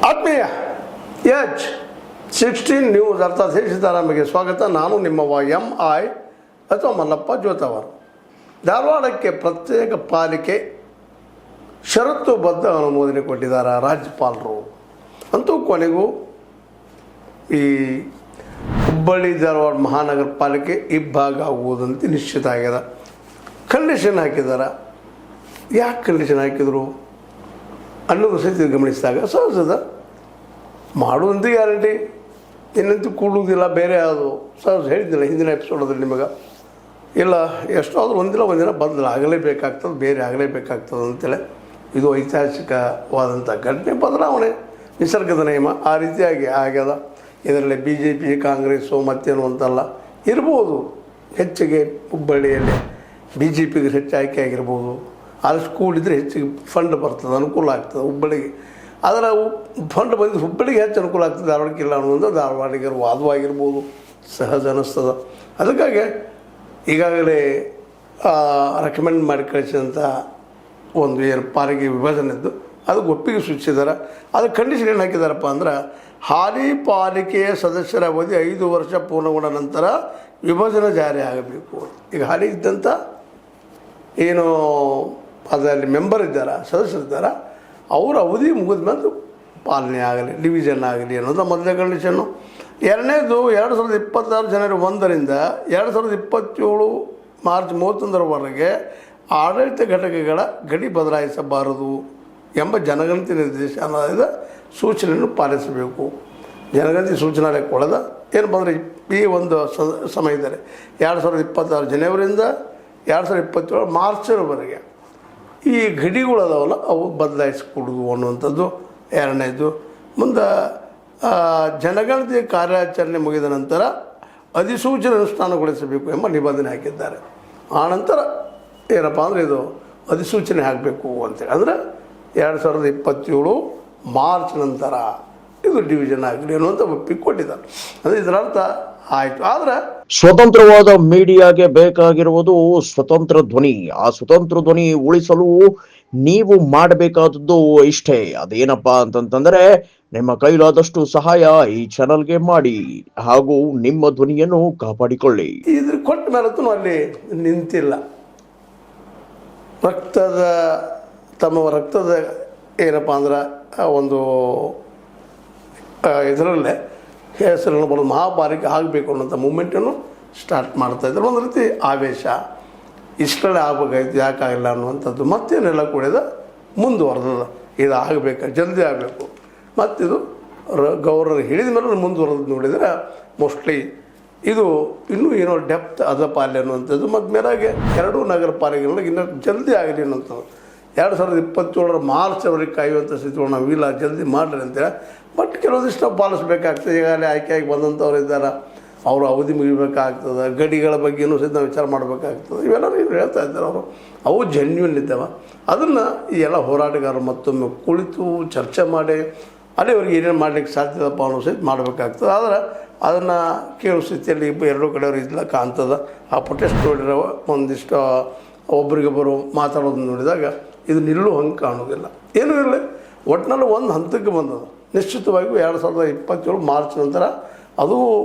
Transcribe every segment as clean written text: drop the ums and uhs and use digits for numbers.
ಆತ್ಮೀಯ H16 news ಅರ್ಥಾತ್ ಸೀತಾರಾಮಗೆ ಸ್ವಾಗತ. ನಾನು ನಿಮ್ಮವ MI ಅಥವಾ ಮಲ್ಲಪ್ಪ ಜೋತವರು. ಧಾರವಾಡಕ್ಕೆ ಪ್ರತ್ಯೇಕ ಪಾಲಿಕೆ ಷರತ್ತುಬದ್ಧ ಅನುಮೋದನೆ ಕೊಟ್ಟಿದ್ದಾರೆ ರಾಜ್ಯಪಾಲರು. ಅಂತೂ ಕೊನೆಗೂ ಈ ಹುಬ್ಬಳ್ಳಿ ಧಾರವಾಡ ಮಹಾನಗರ ಪಾಲಿಕೆ ಇಬ್ಬಾಗ ಆಗುವುದಂತೆ ನಿಶ್ಚಿತ ಆಗ್ಯದ. ಕಂಡೀಷನ್ ಹಾಕಿದ್ದಾರೆ. ಯಾಕೆ ಕಂಡೀಷನ್ ಹಾಕಿದರು ಅನ್ನೋದು ಸಹಿತ ಗಮನಿಸಿದಾಗ ಸಹಜದ ಮಾಡುವಂತೆ ಗ್ಯಾರಂಟಿ ಇನ್ನಂತೂ ಕೂಡುವುದಿಲ್ಲ. ಬೇರೆ ಅದು ಸಹಜ ಹೇಳಿದ್ದಿಲ್ಲ ಹಿಂದಿನ ಎಪಿಸೋಡಲ್ಲಿ ನಿಮಗೆ. ಇಲ್ಲ ಎಷ್ಟಾದರೂ ಒಂದಿನ ಬದಲಾಗಲೇಬೇಕಾಗ್ತದೆ, ಬೇರೆ ಆಗಲೇಬೇಕಾಗ್ತದೆ ಅಂತೇಳಿ. ಇದು ಐತಿಹಾಸಿಕವಾದಂಥ ಘಟನೆ, ಬದಲಾವಣೆ, ನಿಸರ್ಗದ ನಿಯಮ ಆ ರೀತಿಯಾಗಿ ಆಗ್ಯದ. ಇದರಲ್ಲಿ BJP ಕಾಂಗ್ರೆಸ್ಸು ಮತ್ತೇನು ಅಂತಲ್ಲ ಇರ್ಬೋದು. ಹೆಚ್ಚಿಗೆ ಹುಬ್ಬಳ್ಳಿಯಲ್ಲಿ BJPಗೆ ಹೆಚ್ಚು ಆಯ್ಕೆ ಆಗಿರ್ಬೋದು. ಅಲ್ಲಿ ಸ್ಕೂಲ್ ಇದ್ದರೆ ಹೆಚ್ಚಿಗೆ ಫಂಡ್ ಬರ್ತದೆ, ಅನುಕೂಲ ಆಗ್ತದೆ ಹುಬ್ಬಳ್ಳಿಗೆ. ಅದರ ಫಂಡ್ ಬಂದು ಹುಬ್ಬಳ್ಳಿಗೆ ಹೆಚ್ಚು ಅನುಕೂಲ ಆಗ್ತದೆ, ಧಾರವಾಡಕ್ಕೆ ಇಲ್ಲ ಅನ್ನೋದು ಧಾರವಾಡಿಗರು ವಾದವಾಗಿರ್ಬೋದು, ಸಹಜ ಅನ್ನಿಸ್ತದೆ. ಅದಕ್ಕಾಗಿ ಈಗಾಗಲೇ ರೆಕಮೆಂಡ್ ಮಾಡಿ ಕಳಿಸಿದಂಥ ಒಂದು ಏನು ಪಾಲಿಕೆ ವಿಭಜನೆದ್ದು ಅದಕ್ಕೆ ಒಪ್ಪಿಗೆ ಸೂಚಿಸಿದ್ದಾರೆ. ಅದಕ್ಕೆ ಕಂಡೀಷನ್ ಏನು ಹಾಕಿದಾರಪ್ಪ ಅಂದ್ರೆ, ಹಾಲಿ ಪಾಲಿಕೆಯ ಸದಸ್ಯರ ಅವಧಿ 5 ವರ್ಷ ಪೂರ್ಣಗೊಂಡ ನಂತರ ವಿಭಜನೆ ಜಾರಿ ಆಗಬೇಕು. ಈಗ ಹಾಲಿ ಇದ್ದಂಥ ಏನು ಅದರಲ್ಲಿ ಮೆಂಬರ್ ಇದ್ದಾರೆ, ಸದಸ್ಯರಿದ್ದಾರೆ, ಅವರ ಅವಧಿ ಮುಗಿದ ಮೇಲೆ ಪಾಲನೆ ಆಗಲಿ, ಡಿವಿಷನ್ ಆಗಲಿ ಅನ್ನೋದು ಮೊದಲನೇ ಕಂಡೀಷನ್ನು. ಎರಡನೇದು 2026 ಜನವರಿ 1ರಿಂದ 2027 ಮಾರ್ಚ್ 31ರವರೆಗೆ ಆಡಳಿತ ಘಟಕಗಳ ಗಡಿ ಬದಲಾಯಿಸಬಾರದು ಎಂಬ ಜನಗಣತಿ ನಿರ್ದೇಶನದ ಸೂಚನೆಯನ್ನು ಪಾಲಿಸಬೇಕು. ಜನಗಣತಿ ಸೂಚನಾಲಯ ಕೊಡದ ಏನು ಬಂದರೆ ಈ ಒಂದು ಸಮಯದಲ್ಲಿ 2026 ಜನವರಿಯಿಂದ 2027 ಮಾರ್ಚ್ವರೆಗೆ ಈ ಗಡಿಗಳು ಅದಾವಲ್ಲ ಅವು ಬದಲಾಯಿಸಿಕೊಡುವುದು ಅನ್ನುವಂಥದ್ದು ಎರಡನೇದು. ಮುಂದೆ ಜನಗಣತಿ ಕಾರ್ಯಾಚರಣೆ ಮುಗಿದ ನಂತರ ಅಧಿಸೂಚನೆ ಅನುಷ್ಠಾನಗೊಳಿಸಬೇಕು ಎಂಬ ನಿಬಂಧನೆ ಹಾಕಿದ್ದಾರೆ. ಆನಂತರ ಏನಪ್ಪ ಅಂದರೆ ಇದು ಅಧಿಸೂಚನೆ ಆಗಬೇಕು ಅಂತೇಳಿ, ಅಂದರೆ 2027 ಮಾರ್ಚ್ ನಂತರ ಇದು ಡಿವಿಷನ್ ಆಗಲಿ ಅನ್ನುವಂಥ ಒಪ್ಪಿಗೆ ಕೊಟ್ಟಿದ್ದಾರೆ. ಅಂದರೆ ಇದರರ್ಥ ಆಯಿತು. ಆದರೆ ಸ್ವತಂತ್ರವಾದ ಮೀಡಿಯಾಗೆ ಬೇಕಾಗಿರುವುದು ಸ್ವತಂತ್ರ ಧ್ವನಿ. ಆ ಸ್ವತಂತ್ರ ಧ್ವನಿ ಉಳಿಸಲು ನೀವು ಮಾಡಬೇಕಾದದ್ದು ಇಷ್ಟೇ. ಅದೇನಪ್ಪಾ ಅಂತಂತಂದ್ರೆ, ನಿಮ್ಮ ಕೈಲಾದಷ್ಟು ಸಹಾಯ ಈ ಚಾನಲ್ಗೆ ಮಾಡಿ ಹಾಗೂ ನಿಮ್ಮ ಧ್ವನಿಯನ್ನು ಕಾಪಾಡಿಕೊಳ್ಳಿ. ಇದ್ರ ಕೊಟ್ಟ ಮೇಲೂ ಅಲ್ಲಿ ನಿಂತಿಲ್ಲ. ತಮ್ಮ ರಕ್ತದ ಏನಪ್ಪ ಅಂದ್ರೆ ಒಂದು ಇದರಲ್ಲೇ ಹೆಸರನ್ನು ಬರೋದು ಮಹಾಪಾಲಿಕೆ ಆಗಬೇಕು ಅನ್ನೋಂಥ ಮೂಮೆಂಟನ್ನು ಸ್ಟಾರ್ಟ್ ಮಾಡ್ತಾಯಿದ್ದಾರೆ. ಒಂದು ರೀತಿ ಆವೇಶ, ಇಷ್ಟರಲ್ಲೇ ಆಗಬೇಕಾಯ್ತು, ಯಾಕಾಗಿಲ್ಲ ಅನ್ನುವಂಥದ್ದು ಮತ್ತೇನೆಲ್ಲ ಕೂಡಿದ ಮುಂದುವರೆದ. ಇದು ಆಗಬೇಕು, ಜಲ್ದಿ ಆಗಬೇಕು. ಮತ್ತಿದು ಗೌರ್ನರ್ ಹೇಳಿದ ಮೇಲೆ ಮುಂದುವರೆದು ನೋಡಿದರೆ ಮೋಸ್ಟ್ಲಿ ಇದು ಇನ್ನೂ ಏನೋ ಡೆಪ್ತ್ ಅದಪ್ಪ ಅಲ್ಲಿ ಅನ್ನುವಂಥದ್ದು. ಮತ್ತು ಮೇಲಾಗೆ 2 ನಗರ ಪಾಲಿಕೆಗಳಿಗೆ ಇನ್ನೂ ಜಲ್ದಿ ಆಗಲಿ ಅನ್ನೋಂಥದ್ದು. 2027 ಮಾರ್ಚ್ವರೆಗೆ ಕಾಯುವಂಥ ಸ್ಥಿತಿಗಳು ನಾವಿಲ್ಲ, ಜಲ್ದಿ ಮಾಡಿರಿ ಅಂತೇಳಿ. ಬಟ್ ಕೆಲವೊಂದಿಷ್ಟು ನಾವು ಪಾಲಿಸ್ಬೇಕಾಗ್ತದೆ. ಈಗಾಗಲೇ ಆಯ್ಕೆಯಾಗಿ ಬಂದಂಥವ್ರು ಇದ್ದಾರೆ, ಅವರು ಅವಧಿ ಮುಗಿಬೇಕಾಗ್ತದೆ. ಗಡಿಗಳ ಬಗ್ಗೆಯೂ ಸಹಿತ ನಾವು ವಿಚಾರ ಮಾಡಬೇಕಾಗ್ತದೆ. ಇವೆಲ್ಲರೂ ಏನು ಹೇಳ್ತಾ ಇದ್ದಾರೆ ಅವರು, ಅವು ಜೆನ್ಯೂನ್ ಇದ್ದಾವೆ. ಅದನ್ನು ಈ ಎಲ್ಲ ಹೋರಾಟಗಾರರು ಮತ್ತೊಮ್ಮೆ ಕುಳಿತು ಚರ್ಚೆ ಮಾಡಿ ಅಲ್ಲಿವರೆಗೆ ಏನೇನು ಮಾಡಲಿಕ್ಕೆ ಸಾಧ್ಯದಪ್ಪ ಅನ್ನೋ ಸಹಿತ ಮಾಡಬೇಕಾಗ್ತದೆ. ಆದರೆ ಅದನ್ನು ಕೇಳೋ ಸ್ಥಿತಿಯಲ್ಲಿ 2 ಕಡೆಯವರು ಇಲ್ಲ ಕಾಣ್ತದೆ. ಆ ಪ್ರೊಟೆಸ್ಟ್ ನೋಡಿರೋ ಒಂದಿಷ್ಟು ಒಬ್ರಿಗೊಬ್ಬರು ಮಾತಾಡೋದು ನೋಡಿದಾಗ ಇದು ನಿಲ್ಲೂ ಹಂಗೆ ಕಾಣೋದಿಲ್ಲ. ಏನೂ ಇರಲಿ, ಒಟ್ಟಿನಲ್ಲಿ ಒಂದು ಹಂತಕ್ಕೆ ಬಂದದು. ನಿಶ್ಚಿತವಾಗಿಯೂ 2027 ಮಾರ್ಚ್ ನಂತರ ಅದು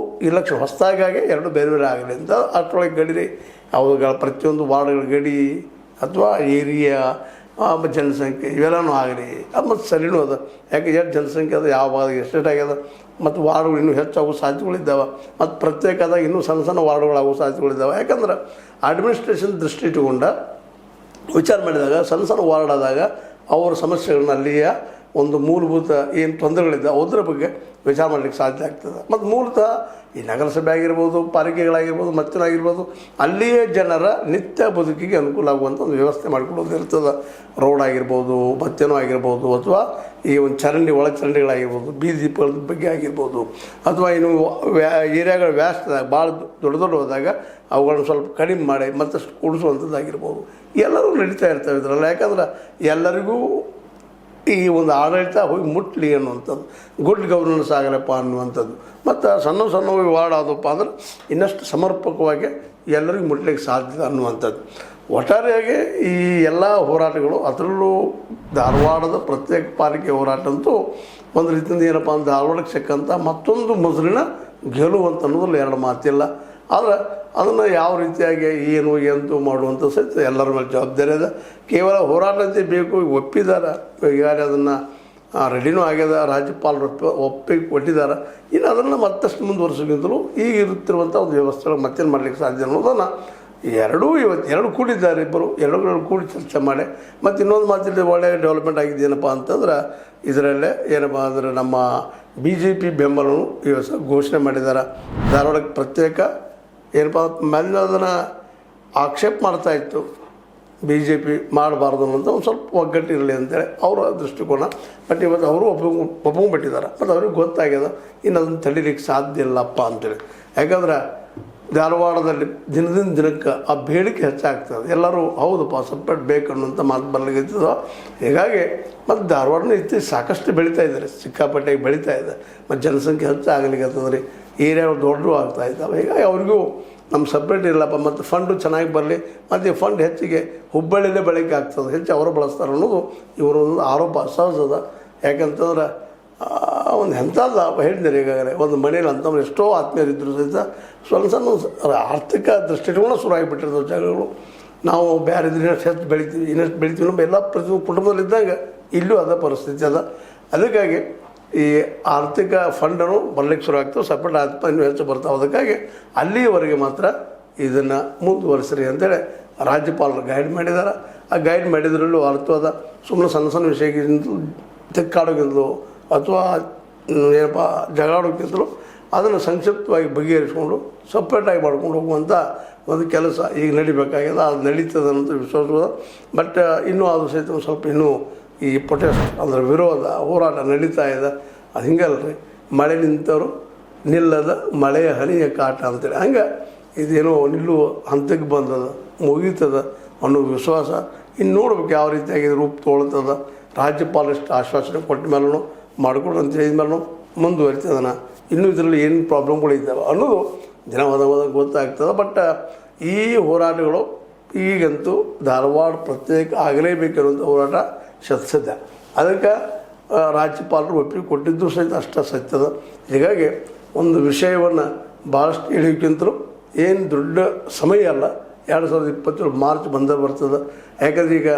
ಇಲೆಕ್ಷನ್ ಹೊಸದಾಗಿ 2 ಬೇರೆ ಬೇರೆ ಆಗಲಿ ಅಂತ. ಅಷ್ಟರೊಳಗೆ ಗಡಿ ಅವುಗಳ ಪ್ರತಿಯೊಂದು ವಾರ್ಡ್ಗಳ ಗಡಿ ಅಥವಾ ಏರಿಯಾ ಜನಸಂಖ್ಯೆ ಇವೆಲ್ಲನೂ ಆಗಲಿ. ಅದು ಮತ್ತು ಸರಿನೂ ಅದ. ಯಾಕೆ ಎಷ್ಟು ಜನಸಂಖ್ಯೆ ಅದು, ಯಾವ ಭಾಗ ಎಷ್ಟೆಷ್ಟಾಗ್ಯದ, ಮತ್ತು ವಾರ್ಡ್ಗಳು ಇನ್ನೂ ಹೆಚ್ಚಾಗೋ ಸಾಧ್ಯತೆಗಳಿದ್ದಾವೆ. ಮತ್ತು ಪ್ರತ್ಯೇಕದಾಗ ಇನ್ನೂ ಸಣ್ಣ ಸಣ್ಣ ವಾರ್ಡ್ಗಳಾಗೋ ಸಾಧ್ಯತೆಗಳಿದ್ದಾವೆ. ಯಾಕಂದ್ರೆ ಅಡ್ಮಿನಿಸ್ಟ್ರೇಷನ್ ದೃಷ್ಟಿ ಇಟ್ಟುಕೊಂಡ ವಿಚಾರ ಮಾಡಿದಾಗ ಸಣ್ಣ ಸಣ್ಣ ವಾರ್ಡ್ ಆದಾಗ ಅವರ ಸಮಸ್ಯೆಗಳನ್ನ ಅಲ್ಲಿಯ ಒಂದು ಮೂಲಭೂತ ಏನು ತೊಂದರೆಗಳಿದ್ದ ಅದರ ಬಗ್ಗೆ ವಿಚಾರ ಮಾಡಲಿಕ್ಕೆ ಸಾಧ್ಯ ಆಗ್ತದೆ. ಮತ್ತು ಮೂಲತಃ ಈ ನಗರಸಭೆ ಆಗಿರ್ಬೋದು, ಪಾಲಿಕೆಗಳಾಗಿರ್ಬೋದು, ಮತ್ತೇನಾಗಿರ್ಬೋದು, ಅಲ್ಲಿಯೇ ಜನರ ನಿತ್ಯ ಬದುಕಿಗೆ ಅನುಕೂಲ ಆಗುವಂಥ ಒಂದು ವ್ಯವಸ್ಥೆ ಮಾಡಿಕೊಡೋದು ಇರ್ತದೆ. ರೋಡ್ ಆಗಿರ್ಬೋದು, ಮತ್ತೇನೋ ಆಗಿರ್ಬೋದು, ಅಥವಾ ಈ ಒಂದು ಚರಂಡಿ ಒಳ ಚರಂಡಿಗಳಾಗಿರ್ಬೋದು, ಬೀದಿ ದೀಪಗಳ ಬಗ್ಗೆ ಆಗಿರ್ಬೋದು, ಅಥವಾ ಇನ್ನು ಏರಿಯಾಗಳ ವ್ಯಾಸ್ತ ಭಾಳ ದೊಡ್ಡ ಹೋದಾಗ ಅವುಗಳನ್ನು ಸ್ವಲ್ಪ ಕಡಿಮೆ ಮಾಡಿ ಮತ್ತಷ್ಟು ಕೂಡಿಸುವಂಥದ್ದಾಗಿರ್ಬೋದು. ಎಲ್ಲರೂ ನಡೀತಾ ಇರ್ತವೆ ಇದರಲ್ಲ. ಯಾಕಂದ್ರೆ ಎಲ್ಲರಿಗೂ ಈ ಒಂದು ಆಡಳಿತ ಹೋಗಿ ಮುಟ್ಲಿ ಅನ್ನುವಂಥದ್ದು, ಗುಡ್ ಗವರ್ನೆನ್ಸ್ ಆಗಲಪ್ಪ ಅನ್ನುವಂಥದ್ದು. ಮತ್ತು ಸಣ್ಣ ವಾರ್ಡ್ ಆದಪ್ಪ ಅಂದ್ರೆ ಇನ್ನಷ್ಟು ಸಮರ್ಪಕವಾಗಿ ಎಲ್ಲರಿಗೂ ಮುಟ್ಲಿಕ್ಕೆ ಸಾಧ್ಯ ಅನ್ನುವಂಥದ್ದು. ಒಟ್ಟಾರೆಯಾಗಿ ಈ ಎಲ್ಲ ಹೋರಾಟಗಳು, ಅದರಲ್ಲೂ ಧಾರವಾಡದ ಪ್ರತ್ಯೇಕ ಪಾಲಿಕೆ ಹೋರಾಟ ಅಂತೂ ಒಂದು ರೀತಿಯಿಂದ ಏನಪ್ಪ ಅಂದ್ರೆ ಧಾರವಾಡಕ್ಕೆ ಸಿಕ್ಕಂಥ ಮತ್ತೊಂದು ಮಜಲಿನ ಗೆಲುವು ಅಂತ ಅನ್ನೋದ್ರಲ್ಲಿ ಎರಡು ಮಾತಿಲ್ಲ. ಆದರೆ ಅದನ್ನು ಯಾವ ರೀತಿಯಾಗಿ ಏನು ಎಂತೂ ಮಾಡುವಂಥ ಸಹಿತ ಎಲ್ಲರ ಮೇಲೆ ಜವಾಬ್ದಾರಿ ಇದೆ. ಕೇವಲ ಹೋರಾಟಂತೆ ಬೇಕು, ಒಪ್ಪಿದ್ದಾರೆ, ಈಗಾಗಲೇ ಅದನ್ನು ರೆಡಿನೂ ಆಗ್ಯದ, ರಾಜ್ಯಪಾಲರು ಒಪ್ಪಿಗೆ ಕೊಟ್ಟಿದ್ದಾರೆ. ಇನ್ನು ಅದನ್ನು ಮತ್ತಷ್ಟು ಮುಂದುವರಿಸೋಕ್ಕಿಂತಲೂ ಈಗ ಇರುತ್ತಿರುವಂಥ ಒಂದು ವ್ಯವಸ್ಥೆಗಳು ಮತ್ತೇನು ಮಾಡಲಿಕ್ಕೆ ಸಾಧ್ಯ ಅನ್ನೋದನ್ನು ಎರಡು ಕೂಡಿದ್ದಾರೆ, ಇಬ್ಬರು ಎರಡು ಕೂಡಿ ಚರ್ಚೆ ಮಾಡಿ. ಮತ್ತು ಇನ್ನೊಂದು ಮಾತಿಲ್ಲಿ ಒಳ್ಳೆಯ ಡೆವಲಪ್ಮೆಂಟ್ ಆಗಿದ್ದೇನಪ್ಪ ಅಂತಂದ್ರೆ ಇದರಲ್ಲೇ ಏನಪ್ಪ ಅಂದರೆ ನಮ್ಮ BJP ಬೆಂಬಲನು ಈ ವರ್ಷ ಘೋಷಣೆ ಮಾಡಿದ್ದಾರೆ. ಧಾರವಾಡಕ್ಕೆ ಪ್ರತ್ಯೇಕ ಏನಪ್ಪ ಮೇಲೆ ಅದನ್ನು ಆಕ್ಷೇಪ ಮಾಡ್ತಾಯಿತ್ತು BJP ಮಾಡಬಾರ್ದು ಅಂತ, ಒಂದು ಸ್ವಲ್ಪ ಒಗ್ಗಟ್ಟಿರಲಿ ಅಂತೇಳಿ ಅವರ ದೃಷ್ಟಿಕೋನ. ಬಟ್ ಇವತ್ತು ಅವರು ಒಪ್ಕೊಂಡ್ಬಿಟ್ಟಿದ್ದಾರೆ. ಮತ್ತು ಅವ್ರಿಗೆ ಗೊತ್ತಾಗ್ಯದ ಇನ್ನು ಅದನ್ನು ತಡೀಲಿಕ್ಕೆ ಸಾಧ್ಯ ಇಲ್ಲಪ್ಪ ಅಂತೇಳಿ. ಯಾಕಂದ್ರೆ ಧಾರವಾಡದಲ್ಲಿ ದಿನದಿಂದ ದಿನಕ್ಕೆ ಆ ಬೇಡಿಕೆ ಹೆಚ್ಚಾಗ್ತದೆ. ಎಲ್ಲರೂ ಹೌದಪ್ಪ ಸಪ್ರೇಟ್ ಬೇಕು ಅನ್ನೋಂಥ ಮಾತು ಬರ್ಲಿಕ್ಕಿದ್ದೋ. ಹೀಗಾಗಿ ಮತ್ತು ಧಾರವಾಡನ ಇತ್ತೀಚೆಗೆ ಸಾಕಷ್ಟು ಬೆಳೀತಾ ಇದ್ದಾರೆ, ಸಿಕ್ಕಾಪಟ್ಟೆಗೆ ಬೆಳೀತಾ ಇದೆ. ಮತ್ತು ಜನಸಂಖ್ಯೆ ಹೆಚ್ಚಾಗಲಿಕ್ಕೆ ರೀ, ಏರಿಯಾಗಳು ದೊಡ್ಡವು ಆಗ್ತಾ ಇದ್ದಾವೆ. ಹೀಗಾಗಿ ಅವ್ರಿಗೂ ನಮ್ಮ ಸಪ್ರೇಟ್ ಇಲ್ಲಪ್ಪ, ಮತ್ತು ಫಂಡು ಚೆನ್ನಾಗಿ ಬರಲಿ, ಮತ್ತು ಈ ಫಂಡ್ ಹೆಚ್ಚಿಗೆ ಹುಬ್ಬಳ್ಳಿಯಲ್ಲೇ ಬಳಕೆ ಆಗ್ತದೆ, ಹೆಚ್ಚು ಅವರು ಬಳಸ್ತಾರೆ ಅನ್ನೋದು ಇವರೊಂದು ಆರೋಪ ಸಹಜದ. ಯಾಕಂತಂದ್ರೆ ಒಂದು ಎಂಥದ್ದು ಹೇಳಿದ್ದಾರೆ. ಈಗಾಗಲೇ ಒಂದು ಮನೇಲಿ ಅಂತಂದ್ರೆ ಎಷ್ಟೋ ಆತ್ಮೀಯರಿದ್ದರು ಸಹಿತ ಸಣ್ಣ ಆರ್ಥಿಕ ದೃಷ್ಟಿಕೋನ ಶುರು ಆಗಿಬಿಟ್ಟಿರ್ತವೆ ಜಾಗಗಳು. ನಾವು ಬೇರೆ ಇದ್ರೆ ಹೆಚ್ಚು ಬೆಳಿತೀವಿ, ಇನ್ನಷ್ಟು ಬೆಳಿತೀವಿ ನಮ್ಮ ಎಲ್ಲ ಪ್ರತಿ ಕುಟುಂಬದಲ್ಲಿದ್ದಾಗ ಇಲ್ಲೂ ಅದೇ ಪರಿಸ್ಥಿತಿ ಅದ. ಅದಕ್ಕಾಗಿ ಈ ಆರ್ಥಿಕ ಫಂಡನ್ನು ಬರ್ಲಿಕ್ಕೆ ಶುರು ಆಗ್ತವೆ, ಸಪ್ರೇಟ್ ಆಗ್ತವೆ, ಇನ್ನೂ ಹೆಚ್ಚು ಬರ್ತಾವೆ. ಅದಕ್ಕಾಗಿ ಅಲ್ಲಿಯವರೆಗೆ ಮಾತ್ರ ಇದನ್ನು ಮುಂದುವರಿಸ್ರಿ ಅಂತೇಳಿ ರಾಜ್ಯಪಾಲರು ಗೈಡ್ ಮಾಡಿದ್ದಾರೆ. ಆ ಗೈಡ್ ಮಾಡಿದ್ರಲ್ಲೂ ಅರ್ಥವಾದ ಸುಮ್ಮನೆ ಸಣ್ಣ ಸಣ್ಣ ವಿಷಯಕ್ಕಿಂತಲೂ ತೆಕ್ಕಾಡೋಕ್ಕಿಂತಲೂ ಅಥವಾ ಏನಪ್ಪ ಜಗಾಡೋಕ್ಕಿಂತಲೂ ಅದನ್ನು ಸಂಕ್ಷಿಪ್ತವಾಗಿ ಬಗೆಹರಿಸ್ಕೊಂಡು ಸಪ್ರೇಟಾಗಿ ಮಾಡ್ಕೊಂಡು ಹೋಗುವಂಥ ಒಂದು ಕೆಲಸ ಈಗ ನಡಿಬೇಕಾಗ್ಯದ. ಅದು ನಡೀತದೆ ಅನ್ನೋಂಥ ವಿಶ್ವಾಸವಾದ. ಬಟ್ ಇನ್ನೂ ಅದು ಸಹಿತ ಒಂದು ಸ್ವಲ್ಪ ಇನ್ನೂ ಈ ಪ್ರೊಟೆಸ್ಟ್ ಅಂದರೆ ವಿರೋಧ ಹೋರಾಟ ನಡೀತಾ ಇದೆ. ಅದು ಹಿಂಗಲ್ರಿ, ಮಳೆ ನಿಂತವರು ನಿಲ್ಲದ ಮಳೆಯ ಹನಿಯ ಕಾಟ ಅಂತೇಳಿ ಹಂಗೆ ಇದೇನೋ ನಿಲ್ಲುವ ಹಂತಕ್ಕೆ ಬಂದದ, ಮುಗೀತದ ಅನ್ನೋ ವಿಶ್ವಾಸ. ಇನ್ನು ನೋಡ್ಬೇಕು ಯಾವ ರೀತಿಯಾಗಿ ರೂಪ ತೊಗೊಳ್ತದ. ರಾಜ್ಯಪಾಲಷ್ಟು ಆಶ್ವಾಸನೆ ಕೊಟ್ಟ ಮೇಲೂ ಮಾಡ್ಕೊಂಡು ಅಂತ ಹೇಳಿದ ಮೇಲೂ ಮುಂದುವರಿತದನ. ಇನ್ನೂ ಇದರಲ್ಲಿ ಏನು ಪ್ರಾಬ್ಲಮ್ಗಳು ಇದ್ದಾವೆ ಅನ್ನೋದು ದಿನ ಹೋದಾಗ ಗೊತ್ತಾಗ್ತದೆ. ಬಟ್ ಈ ಹೋರಾಟಗಳು ಈಗಂತೂ ಧಾರವಾಡ ಪ್ರತ್ಯೇಕ ಆಗಲೇಬೇಕಿರುವಂಥ ಹೋರಾಟ ಸತ್ಯ. ಅದಕ್ಕೆ ರಾಜ್ಯಪಾಲರು ಒಪ್ಪಿಗೆ ಕೊಟ್ಟಿದ್ದು ಸಹಿತ ಅಷ್ಟ ಸತ್ಯದ. ಹೀಗಾಗಿ ಒಂದು ವಿಷಯವನ್ನು ಭಾಳಷ್ಟು ಇಳಿಯೋಕ್ಕಿಂತಲೂ ಏನು ದೊಡ್ಡ ಸಮಯ ಅಲ್ಲ, 2027 ಮಾರ್ಚ್ ಬಂದೇ ಬರ್ತದೆ. ಯಾಕಂದ್ರೆ ಈಗ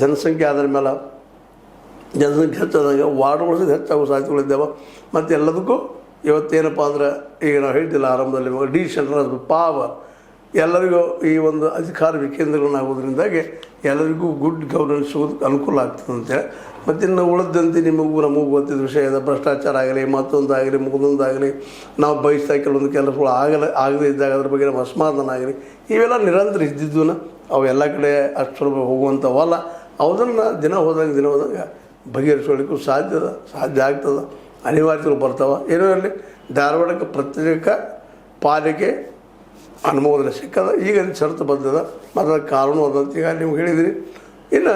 ಜನಸಂಖ್ಯೆ ಆದ್ರ ಮೇಲೆ ಜನಸಂಖ್ಯೆ ಹೆಚ್ಚಾದಾಗ ವಾರ್ಡ್ಗಳು ಸಹಿತ ಹೆಚ್ಚಾಗೋ ಸಾಧ್ಯತೆಗಳಿದ್ದಾವೆ. ಮತ್ತು ಎಲ್ಲದಕ್ಕೂ ಇವತ್ತೇನಪ್ಪ ಅಂದ್ರೆ ಈಗ ನಾವು ಹೇಳ್ತಿಲ್ಲ ಆರಂಭದಲ್ಲಿ ಡಿಸೆಂಟ್ರಲೈಸ್ ಪವರ್ ಎಲ್ಲರಿಗೂ ಈ ಒಂದು ಅಧಿಕಾರ ವಿಕೇಂದ್ರೀಕರಣವಾಗೋದ್ರಿಂದಾಗಿ ಎಲ್ಲರಿಗೂ ಗುಡ್ ಗವರ್ನೆನ್ಸ್ ಸಿಗೋದಕ್ಕೆ ಅನುಕೂಲ ಆಗ್ತದೆ ಅಂತೇಳಿ. ಮತ್ತು ಇನ್ನು ಉಳಿದಂತೆ ನಮಗೂ ಗೊತ್ತಿದ್ದ ವಿಷಯ ಇದೆ, ಭ್ರಷ್ಟಾಚಾರ ಆಗಲಿ, ಮತ್ತೊಂದಾಗಲಿ, ಮುಗಿದೊಂದಾಗಲಿ, ನಾವು ಬಯಸ್ತಾ ಕೆಲವೊಂದು ಕೆಲಸಗಳು ಆಗದೇ ಇದ್ದಾಗ ಅದ್ರ ಬಗ್ಗೆ ನಮ್ಮ ಅಸಮಾಧಾನ ಆಗಲಿ, ಇವೆಲ್ಲ ನಿರಂತರ ಇದ್ದಿದ್ದು ಅವು ಎಲ್ಲ ಕಡೆ ಅಷ್ಟು ಸುಲಭ ಹೋಗುವಂಥವಲ್ಲ. ಅದನ್ನು ದಿನ ಹೋದಂಗೆ ಬಗೆಹರಿಸೋಲಿಕ್ಕೂ ಸಾಧ್ಯ ಆಗ್ತದೆ. ಅನಿವಾರ್ಯತೆಗಳು ಬರ್ತಾವೆ. ಏನೋ ಇರಲಿ, ಧಾರವಾಡಕ್ಕೆ ಪ್ರತ್ಯೇಕ ಪಾಲಿಕೆ ಅನುಮೋದನೆ ಸಿಕ್ಕದ. ಈಗ ಷರತ್ತು ಬಂದದ, ಮತ್ತು ಅದಕ್ಕೆ ಕಾರಣ ಅದಂತ ಈಗ ನಿಮ್ಗೆ ಹೇಳಿದಿರಿ. ಇನ್ನು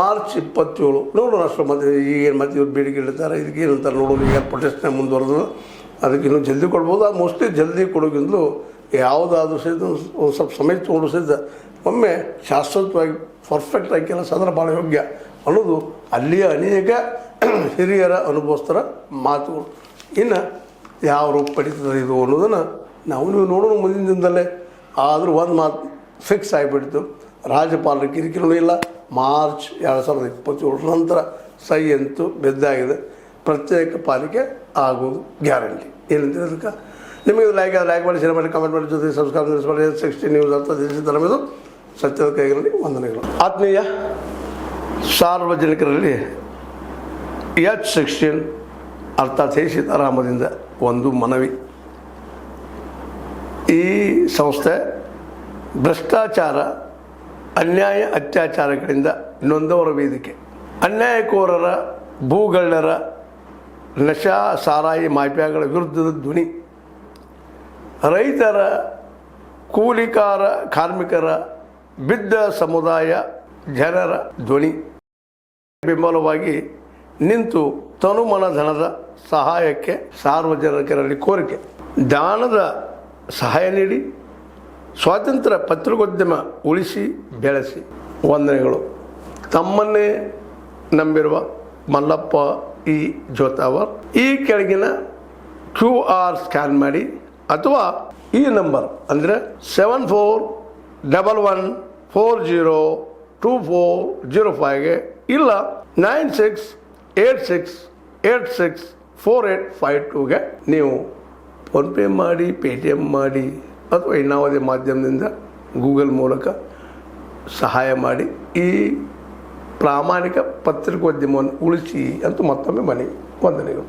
ಮಾರ್ಚ್ 27 ನೋಡೋಣ ಅಷ್ಟು. ಮತ್ತು ಈಗೇನು ಮತ್ತೆ ಇವ್ರು ಬೇಡಿಕೆ ಇಡ್ತಾರೆ, ಇದಕ್ಕೆ ಏನಂತಾರೆ ನೋಡೋದು. ಈಗ ಪ್ರೊಟೆಸ್ಟ್ನ ಮುಂದುವರೆದ, ಅದಕ್ಕೆ ಇನ್ನೂ ಜಲ್ದಿ ಕೊಡ್ಬೋದು. ಆ ಮೋಸ್ಟ್ಲಿ ಜಲ್ದಿ ಕೊಡೋಕ್ಕಿಂತಲೂ ಯಾವುದಾದ್ರೂ ಸಹಿತ ಒಂದು ಸ್ವಲ್ಪ ಸಮಯ ತೊಗೊಂಡು ಸಹಿತ ಒಮ್ಮೆ ಶಾಶ್ವತವಾಗಿ ಪರ್ಫೆಕ್ಟಾಗಿ ಕೆಲಸ ಅಂದ್ರೆ ಭಾಳ ಯೋಗ್ಯ ಅನ್ನೋದು ಅಲ್ಲಿಯ ಅನೇಕ ಹಿರಿಯರ ಅನುಭವಸ್ಥರ ಮಾತುಗಳು. ಇನ್ನು ಯಾವ ರೂಪ ಪಡೀತದೆ ಇದು ಅನ್ನೋದನ್ನು ನೀವು ನೋಡೋಣ ಮುಂದಿನ ದಿನದಲ್ಲೇ. ಆದರೂ ಒಂದು ಮಾತು ಫಿಕ್ಸ್ ಆಗಿಬಿಡ್ತು, ರಾಜ್ಯಪಾಲರ ಕಿರಿಕಿರಿನೂ ಇಲ್ಲ. ಮಾರ್ಚ್ 2027 ನಂತರ ಸೈ ಅಂತೂ ಬೆದ್ದಾಗಿದೆ, ಪ್ರತ್ಯೇಕ ಪಾಲಿಕೆ ಆಗೋದು ಗ್ಯಾರಂಟಿ. ಏನಂತೀರಿ ಅದಕ್ಕೆ? ನಿಮಗೆ ಲೈಕ್ ಮಾಡಿ, ಶೇರ್ ಮಾಡಿ, ಕಮೆಂಟ್ ಮಾಡಿ, ಜೊತೆ ಸಬ್ಸ್ಕ್ರೈಬ್ ಮಾಡಿ. 60 ನ್ಯೂಸ್ ಅರ್ಥ ದೇಶದ ಸತ್ಯದ ಕೈಗಳಲ್ಲಿ ವಂದನೆಗಳು. ಆತ್ಮೀಯ ಸಾರ್ವಜನಿಕರಲ್ಲಿ H16 ಅರ್ಥಾತ್ ಸೀತಾರಾಮದಿಂದ ಒಂದು ಮನವಿ. ಈ ಸಂಸ್ಥೆ ಭ್ರಷ್ಟಾಚಾರ, ಅನ್ಯಾಯ, ಅತ್ಯಾಚಾರಗಳಿಂದ ನೊಂದವರ ವೇದಿಕೆ. ಅನ್ಯಾಯಕೋರರ, ಭೂಗಳ್ಳರ, ನಶಾ ಸಾರಾಯಿ ಮಾಫಿಯಾಗಳ ವಿರುದ್ಧದ ಧ್ವನಿ. ರೈತರ, ಕೂಲಿಕಾರ, ಕಾರ್ಮಿಕರ, ಬಿದ್ದ ಸಮುದಾಯ ಜನರ ಧ್ವನಿ. ಬೆಂಬಲವಾಗಿ ನಿಂತು ತನುಮನ ಧನದ ಸಹಾಯಕ್ಕೆ ಸಾರ್ವಜನಿಕರಲ್ಲಿ ಕೋರಿಕೆ. ದಾನದ ಸಹಾಯ ನೀಡಿ ಸ್ವಾತಂತ್ರ್ಯ ಪತ್ರಿಕೋದ್ಯಮ ಉಳಿಸಿ ಬೆಳೆಸಿ. ವಂದನೆಗಳು. ತಮ್ಮನ್ನೇ ನಂಬಿರುವ ಮಲ್ಲಪ್ಪ ಇ ಜೋತಾವರ್. ಈ ಕೆಳಗಿನ QR ಸ್ಕ್ಯಾನ್ ಮಾಡಿ ಅಥವಾ ಈ ನಂಬರ್ ಅಂದರೆ 7411402405ಗೆ ಇಲ್ಲ 9686864852ಗೆ ನೀವು ಫೋನ್ಪೇ ಮಾಡಿ, ಪೇಟಿಎಮ್ ಮಾಡಿ ಅಥವಾ ಇನ್ನಾವುದೇ ಮಾಧ್ಯಮದಿಂದ ಗೂಗಲ್ ಮೂಲಕ ಸಹಾಯ ಮಾಡಿ ಈ ಪ್ರಾಮಾಣಿಕ ಪತ್ರಿಕೋದ್ಯಮವನ್ನು ಉಳಿಸಿ ಅಂತ ಮತ್ತೊಮ್ಮೆ ಮನವಿ. ವಂದನೆಗಳು.